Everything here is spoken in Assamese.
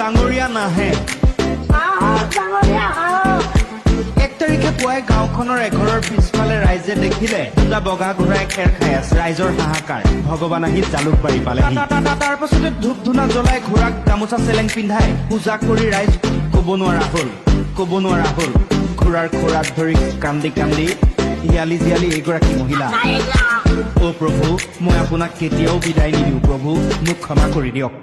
ডাঙৰীয়া নাহে। 1 তাৰিখে পুৱাই গাঁওখনৰ এঘৰৰ পিছফালে ৰাইজে দেখিলে দুটা বগা ঘোঁৰাই খেৰ খাই আছে। ৰাইজৰ হাহাকাৰ, ভগৱান আহি জালুকবাৰী পালেহি। তাৰ পাছতে ধূপ ধূনা জ্বলাই ঘোঁৰাক গামোচা চেলেং পিন্ধাই পূজা কৰি ৰাইজ ক'ব নোৱাৰা হ'ল। ঘোঁৰাৰ খোৰাত ধৰি কান্দি কান্দি হিয়ালি জিয়ালি এইগৰাকী মহিলা। অ' প্ৰভু, মই আপোনাক কেতিয়াও বিদায় নিদিওঁ প্ৰভু, মোক ক্ষমা কৰি দিয়ক।